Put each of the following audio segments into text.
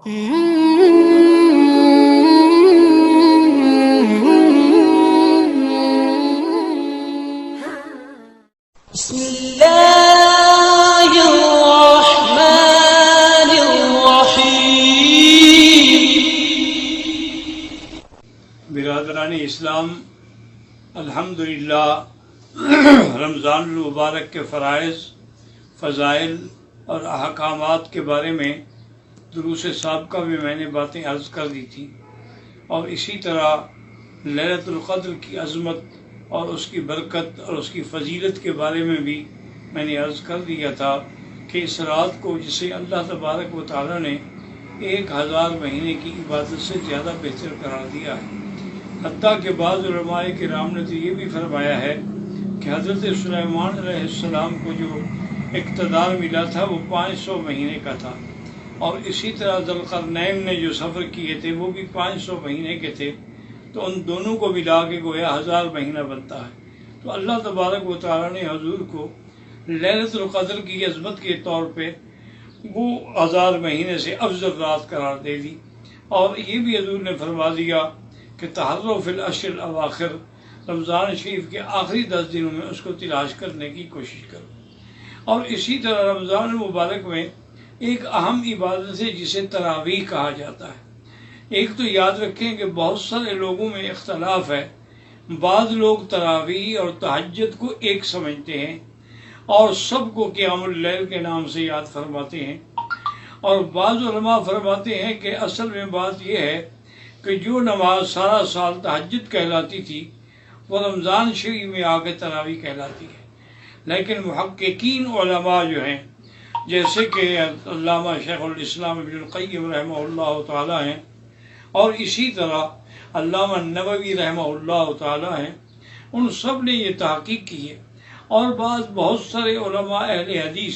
بسم اللہ الرحمن الرحیم۔ برادران اسلام، الحمدللہ رمضان المبارک کے فرائض، فضائل اور احکامات کے بارے میں دروس سابقہ میں نے باتیں عرض کر دی تھیں، اور اسی طرح لیلۃ القدر کی عظمت اور اس کی برکت اور اس کی فضیلت کے بارے میں بھی میں نے عرض کر دیا تھا کہ اس رات کو جسے اللہ تبارک و تعالیٰ نے 1000 مہینے کی عبادت سے زیادہ بہتر قرار دیا ہے۔ حتیٰ کہ بعض علماء کرام نے تو یہ بھی فرمایا ہے کہ حضرت سلیمان علیہ السلام کو جو اقتدار ملا تھا وہ 500 مہینے کا تھا، اور اسی طرح ذوالقرنین نے جو سفر کیے تھے وہ بھی 500 مہینے کے تھے، تو ان دونوں کو ملا کے گویا 1000 مہینہ بنتا ہے۔ تو اللہ تبارک و تعالیٰ نے حضور کو لیلۃ القدر کی عظمت کے طور پہ وہ 1000 مہینے سے افضل رات قرار دے دی، اور یہ بھی حضور نے فرما دیا کہ تحروا فی العشر الاواخر، رمضان شریف کے آخری 10 دنوں میں اس کو تلاش کرنے کی کوشش کرو۔ اور اسی طرح رمضان مبارک میں ایک اہم عبادت ہے جسے تراویح کہا جاتا ہے۔ ایک تو یاد رکھیں کہ بہت سارے لوگوں میں اختلاف ہے، بعض لوگ تراویح اور تہجد کو ایک سمجھتے ہیں اور سب کو قیام اللیل کے نام سے یاد فرماتے ہیں، اور بعض علماء فرماتے ہیں کہ اصل میں بات یہ ہے کہ جو نماز سارا سال تہجد کہلاتی تھی وہ رمضان شریف میں آ کے تراویح کہلاتی ہے۔ لیکن محققین علماء جو ہیں، جیسے کہ علامہ شیخ الاسلام ابن القیم رحمہ اللہ تعالیٰ ہیں، اور اسی طرح علامہ نووی رحمہ اللہ تعالیٰ ہیں، ان سب نے یہ تحقیق کی ہے، اور بہت سارے علماء اہل حدیث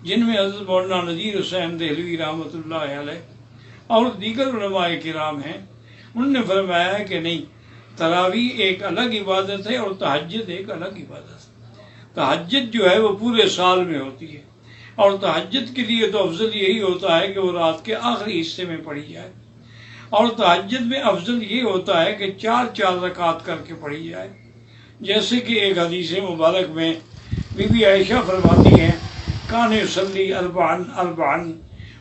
جن میں حضرت مولانا نذیر حسین دہلوی رحمۃ اللہ علیہ اور دیگر علماء کرام ہیں، انہوں نے فرمایا کہ نہیں، تراویح ایک الگ عبادت ہے اور تہجد ایک الگ عبادت ہے۔ تہجد جو ہے وہ پورے سال میں ہوتی ہے، اور تہجد کے لیے تو افضل یہی ہوتا ہے کہ وہ رات کے آخری حصے میں پڑھی جائے، اور تہجد میں افضل یہ ہوتا ہے کہ 4 رکعات کر کے پڑھی جائے، جیسے کہ ایک حدیث مبارک میں بی بی عائشہ فرماتی ہیں کان یصلی اربعا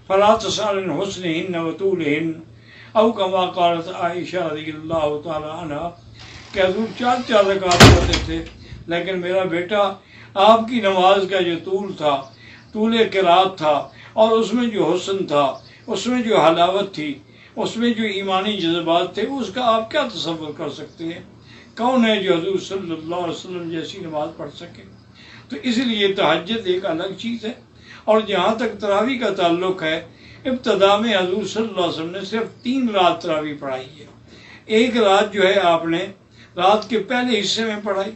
فلا تسأل عن حسنہن وطولہن، او کما قالت عائشہ رضی اللہ تعالی عنہ، کہ حضور 4 رکعات پڑھتے تھے، لیکن میرا بیٹا آپ کی نماز کا جو طول تھا، طول قرات تھا، اور اس میں جو حسن تھا، اس میں جو حلاوت تھی، اس میں جو ایمانی جذبات تھے، اس کا آپ کیا تصور کر سکتے ہیں؟ کون ہے جو حضور صلی اللہ علیہ وسلم جیسی نماز پڑھ سکے؟ تو اس لیے تہجد ایک الگ چیز ہے۔ اور جہاں تک تراویح کا تعلق ہے، ابتدا میں حضور صلی اللہ علیہ وسلم نے صرف 3 رات تراویح پڑھائی ہے۔ ایک رات جو ہے آپ نے رات کے پہلے حصے میں پڑھائی،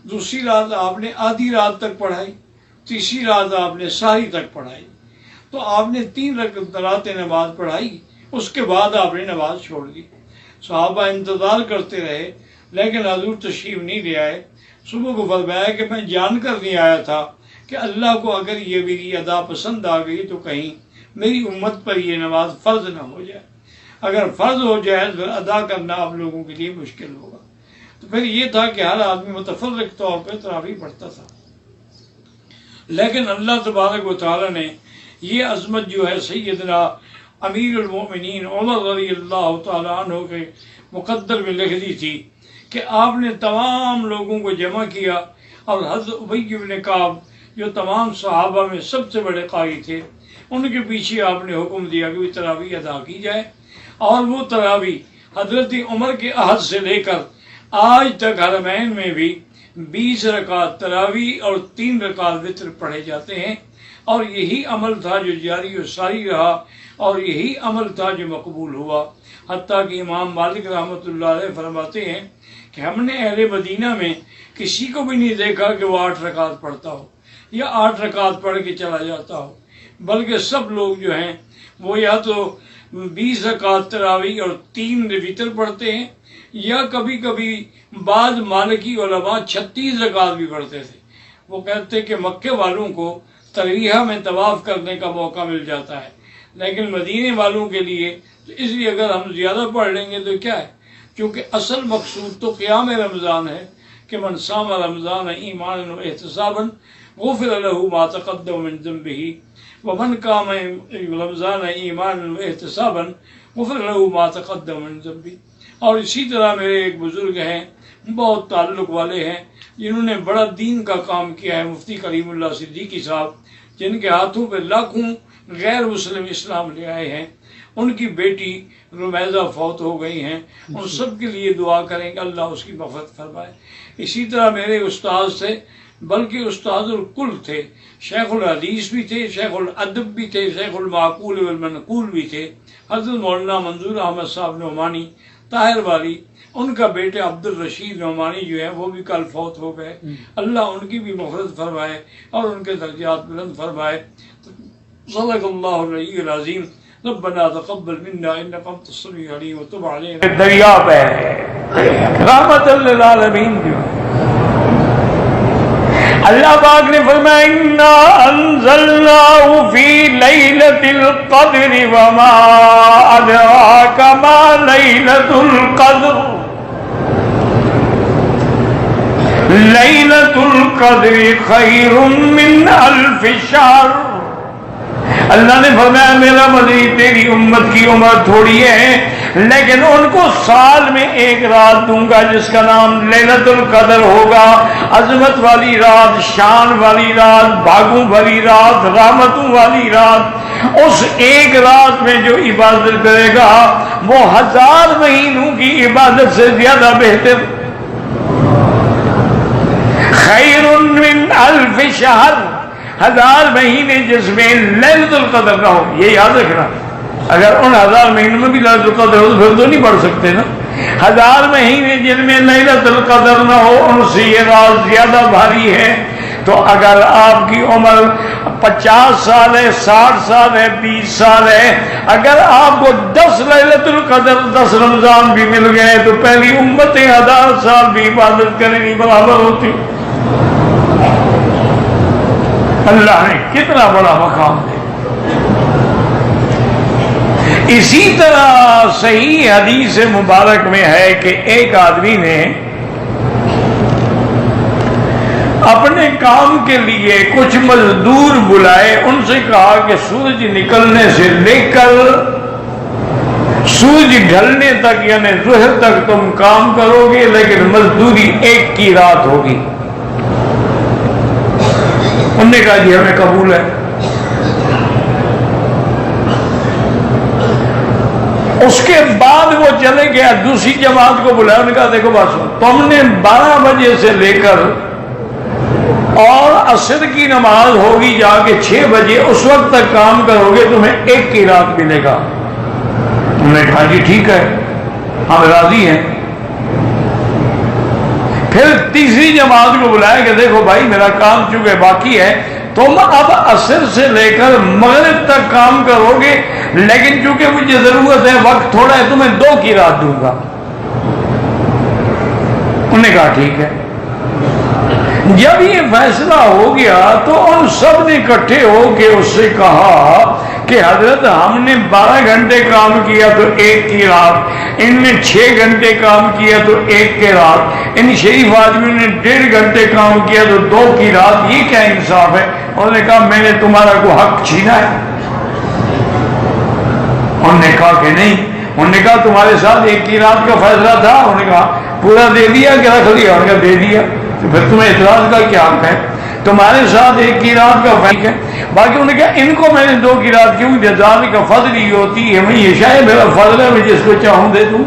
دوسری رات آپ نے آدھی رات تک پڑھائی، تیسری رات آپ نے سحری تک پڑھائی۔ تو آپ نے 3 راتیں نماز پڑھائی، اس کے بعد آپ نے نماز چھوڑ دی۔ صحابہ انتظار کرتے رہے، لیکن حضور تشریف نہیں لے آئے۔ صبح کو فرمایا کہ میں جان کر نہیں آیا تھا کہ اللہ کو اگر یہ میری ادا پسند آ گئی تو کہیں میری امت پر یہ نماز فرض نہ ہو جائے، اگر فرض ہو جائے تو ادا کرنا آپ لوگوں کے لیے مشکل ہوگا۔ تو پھر یہ تھا کہ ہر آدمی متفرق طور پہ تراویح پڑھتا تھا، لیکن اللہ تبارک و تعالیٰ نے یہ عظمت جو ہے سیدنا امیر المومنین عمر رضی اللہ تعالیٰ عنہ کے مقدر میں لکھ دی تھی کہ آپ نے تمام لوگوں کو جمع کیا، اور حضرت ابی بن کعب جو تمام صحابہ میں سب سے بڑے قاری تھے، ان کے پیچھے آپ نے حکم دیا کہ وہ تراویح ادا کی جائے، اور وہ تراویح حضرت عمر کے عہد سے لے کر آج تک حرمین میں بھی 20 رکعت تراویح اور 3 رکعت وتر پڑھے جاتے ہیں، اور یہی عمل تھا جو جاری و ساری رہا، اور یہی عمل تھا جو مقبول ہوا۔ حتیٰ کہ امام مالک رحمۃ اللہ علیہ فرماتے ہیں کہ ہم نے اہل مدینہ میں کسی کو بھی نہیں دیکھا کہ وہ 8 رکعت پڑھتا ہو یا 8 رکعت پڑھ کے چلا جاتا ہو، بلکہ سب لوگ جو ہیں وہ یا تو 20 رکعت تراویح اور 3 وتر پڑھتے ہیں، یا کبھی کبھی بعض مالکی علماء 36 رکعت بھی پڑھتے تھے۔ وہ کہتے کہ مکے والوں کو ترویہ میں طواف کرنے کا موقع مل جاتا ہے، لیکن مدینے والوں کے لیے تو اس لیے اگر ہم زیادہ پڑھ لیں گے تو کیا ہے، کیونکہ اصل مقصود تو قیام رمضان ہے کہ من صام رمضان ایمانا و احتسابا غفر له ما تقدم من ذنبه ومن قام رمضان ایمانا و احتسابا غفر له ما تقدم من ذنبه۔ اور اسی طرح میرے ایک بزرگ ہیں، بہت تعلق والے ہیں، جنہوں نے بڑا دین کا کام کیا ہے، مفتی کریم اللہ صدیقی صاحب، جن کے ہاتھوں پہ لاکھوں غیر مسلم اسلام لے آئے ہیں، ان کی بیٹی رمیزہ فوت ہو گئی ہیں، ان سب کے لیے دعا کریں کہ اللہ اس کی مغفرت فرمائے۔ اسی طرح میرے استاد تھے، بلکہ استاد الکل تھے، شیخ الحدیث بھی تھے، شیخ الادب بھی تھے، شیخ المعقول والمنقول بھی تھے، حضرت مولانا منظور احمد صاحب نعمانی طاہر والی، ان کا بیٹے عبد الرشید نعمانی جو ہے وہ بھی کل فوت ہو گئے، اللہ ان کی بھی مغفرت فرمائے اور ان کے درجات بلند فرمائے۔ صدق اللہ العلی العظیم۔ ربنا تقبل منا انک انت السمیع العلیم وتب علینا۔ دریا پہ رحمت للعالمین جو اللہ پاک نے فرمایا انا انزلناه فی لیلۃ القدر وما ادراک ما لیلۃ القدر لیلۃ القدر خیر من الف شہر۔ اللہ نے فرمایا میرا مزید تیری امت کی عمر تھوڑی ہے لیکن ان کو سال میں ایک رات دوں گا جس کا نام لیلۃ القدر ہوگا، عظمت والی رات، شان والی رات، بھاگوں والی رات، رحمتوں والی رات۔ اس ایک رات میں جو عبادت کرے گا وہ 1000 مہینوں کی عبادت سے زیادہ بہتر، خیر من الف شہر، 1000 مہینے جس میں لیلۃ القدر نہ ہو۔ یہ یاد رکھنا، اگر ان 1000 مہینوں میں بھی لیلۃ القدر ہو تو پھر تو نہیں پڑھ سکتے نا۔ 1000 مہینے جن میں لیلۃ القدر نہ ہو ان سے یہ رات زیادہ بھاری ہے۔ تو اگر آپ کی عمر 50 سال ہے، 60 سال ہے، 20 سال ہے، اگر آپ کو 10 لیلۃ القدر 10 رمضان بھی مل گئے تو پہلی امتیں 1000 سال بھی عبادت کریں گی برابر ہوتی۔ اللہ نے کتنا بڑا مقام دیا۔ اسی طرح صحیح حدیث مبارک میں ہے کہ ایک آدمی نے اپنے کام کے لیے کچھ مزدور بلائے، ان سے کہا کہ سورج نکلنے سے لے کر سورج ڈھلنے تک یعنی ظہر تک تم کام کرو گے لیکن مزدوری ایک کی رات ہوگی۔ انہوں نے کہا جی ہمیں قبول ہے۔ اس کے بعد وہ چلے گیا، دوسری جماعت کو بلایا، انہوں نے کہا دیکھو بات سنو، تم نے 12 بجے سے لے کر اور عصر کی نماز ہوگی جا کے 6 بجے، اس وقت تک کام کرو گے تمہیں ایک کی رات ملے گا۔ انہوں نے کہا جی ٹھیک ہے ہم راضی ہیں۔ پھر تیسری جماعت کو بلایا کہ دیکھو بھائی میرا کام چونکہ باقی ہے، تم اب عصر سے لے کر مغرب تک کام کرو گے لیکن چونکہ مجھے ضرورت ہے، وقت تھوڑا ہے، تمہیں 2 کی رات دوں گا۔ انہوں نے کہا ٹھیک ہے۔ جب یہ فیصلہ ہو گیا تو ان سب نے اکٹھے ہو کے اس سے کہا کہ حضرت ہم نے 12 گھنٹے کام کیا تو 1 کی رات، ان نے 6 گھنٹے کام کیا تو 1 کی رات، ان شریف آدمیوں نے 1.5 گھنٹے کام کیا تو 2 کی رات، یہ کیا انصاف ہے؟ انہوں نے کہا میں نے تمہارا کوئی حق چھینا ہے؟ انہوں نے کہا کہ نہیں۔ انہوں نے کہا تمہارے ساتھ 1 کی رات کا فیصلہ تھا؟ انہوں نے کہا پورا دے دیا کہ رکھ لیا؟ انہوں نے کہا دے دیا۔ تو پھر تمہیں اعتراض کا کیا حق ہے؟ تمہارے ساتھ 1 کی رات کا فیصلہ ہے۔ باقی انہوں نے کہا ان کو میں نے 2 کی رات کیوں؟ جزا کا فضل ہی ہوتی ہے، میں یہ شاید میرا فضل ہے، میں جس کو چاہوں دے دوں۔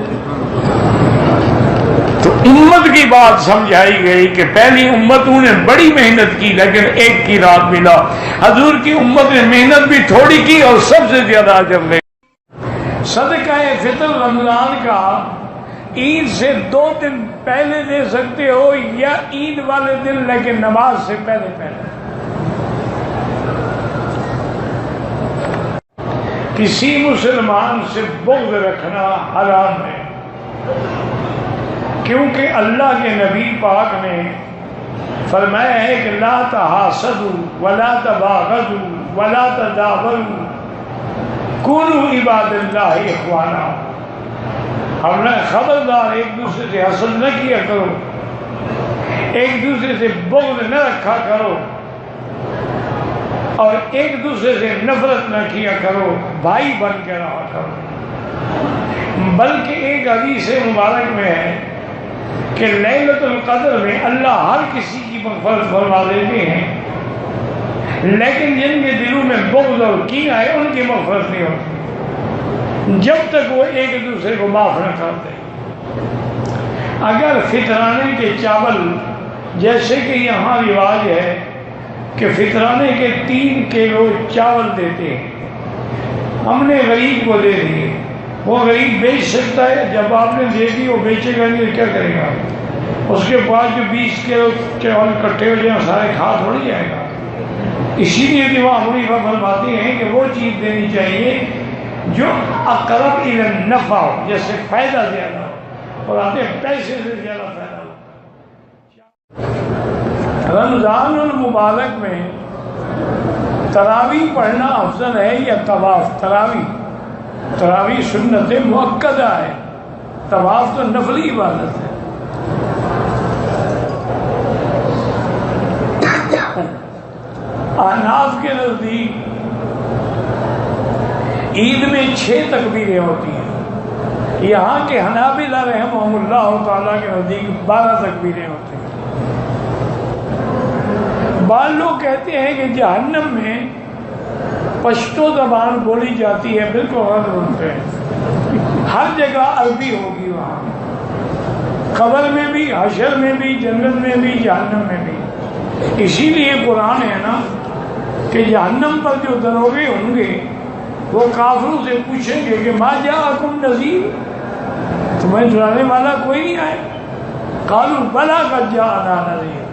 تو امت کی بات سمجھائی گئی کہ پہلی امتوں نے بڑی محنت کی لیکن 1 کی رات ملا، حضور کی امت نے محنت بھی تھوڑی کی اور سب سے زیادہ اجر لے۔ صدقہ فطر رمضان کا عید سے 2 دن پہلے دے سکتے ہو یا عید والے دن لیکن نماز سے پہلے پہلے۔ کسی مسلمان سے بغض رکھنا حرام ہے، کیونکہ اللہ کے نبی پاک نے فرمایا ہے کہ لا تحاسدوا ولا تباغضوا ولا تدابروا، کونوا عباد اللہ اخوانا، ہم نے خبردار ایک دوسرے سے حسد نہ کیا کرو، ایک دوسرے سے بغض نہ رکھا کرو، اور ایک دوسرے سے نفرت نہ کیا کرو، بھائی بن کے رہا کرو۔ بلکہ ایک حدیث مبارک میں ہے کہ لیلۃ القدر میں اللہ ہر کسی کی مغفرت فرما دیتے ہیں، لیکن جن کے دلوں میں بغض اور کینہ ہے ان کی مغفرت نہیں ہوتی جب تک وہ ایک دوسرے کو معاف نہ کرتے۔ اگر فطرانے کے چاول، جیسے کہ یہاں رواج ہے کہ فطرانے کے 3 کلو چاول دیتے ہیں، ہم نے غریب کو دے دیے، وہ غریب بیچ سکتا ہے؟ جب آپ نے دے دی وہ بیچے گا نہیں کیا کرے گا؟ اس کے بعد جو 20 کلو چاول کٹھے ہو جائیں سارے کھا تھوڑی جائے گا۔ اسی لیے امام حنیفہ فرماتے ہیں کہ وہ چیز دینی چاہیے جو اقرب الی النفع ہو، جیسے فائدہ زیادہ ہو، اور آتے پیسے سے زیادہ فائدہ ہو۔ رمضان المبارک میں تراویح پڑھنا افضل ہے یا طواف؟ تراویح سنت مؤکدہ ہے، طواف تو نفلی عبادت ہے۔ احناف کے نزدیک عید میں 6 تکبیریں ہوتی ہیں، یہاں کے حنابلہ رحمہم اللہ تعالیٰ کے نزدیک 12 تکبیریں ہوتی ہیں۔ بعض لوگ کہتے ہیں کہ جہنم میں پشتو زبان بولی جاتی ہے، بالکل غلط بولتے ہیں، ہر جگہ عربی ہوگی وہاں، قبر میں بھی، حشر میں بھی، جنت میں بھی، جہنم میں بھی۔ اسی لیے قرآن ہے نا کہ جہنم پر جو دروگے ہوں گے وہ کافروں سے پوچھیں گے کہ ما جاءکم نذیر، تمہیں ڈرانے والا کوئی نہیں آیا؟ قالوا بلی قد جاءنا نذیر،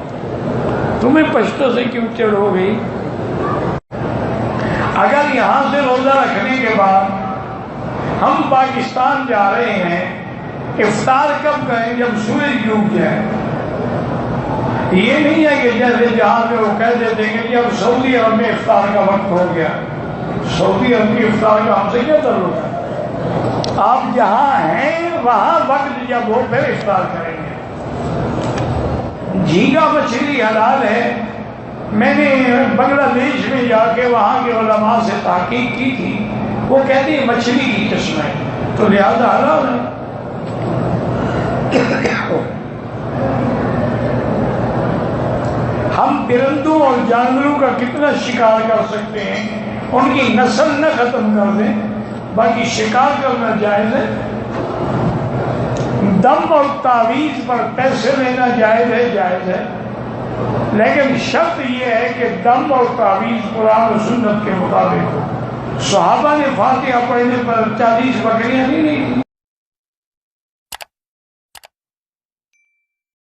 تمہیں پشتوں سے کیوں چڑھ ہو گئی؟ اگر یہاں سے روزہ رکھنے کے بعد ہم پاکستان جا رہے ہیں، افطار کب کریں؟ جب سورج ڈوب جائے۔ یہ نہیں ہے کہ جیسے جہاں پہ وہ کہہ دیتے ہیں کہ اب سعودی عرب میں افطار کا وقت ہو گیا، سعودی عرب کی افطار کا ہم سے کیا تعلق ہے؟ آپ جہاں ہیں وہاں وقت جب ہو پھر افطار کریں گے۔ جھینگا مچھلی حلال ہے، میں نے بنگلہ دیش میں جا کے وہاں کے علماء سے تحقیق کی تھی، وہ کہتے ہیں مچھلی کی قسم ہے تو لہذا حلال ہے۔ ہم پرندوں اور جانوروں کا کتنا شکار کر سکتے ہیں، ان کی نسل نہ ختم کر دیں، باقی شکار کرنا جائز ہے۔ دم اور تعویذ پر پیسے لینا جائز ہے، لیکن شرط یہ ہے کہ دم اور تعویذ قرآن و سنت کے مطابق ہو۔ صحابہ نے فاتحہ پڑھنے پر 40 بکریاں نہیں لی۔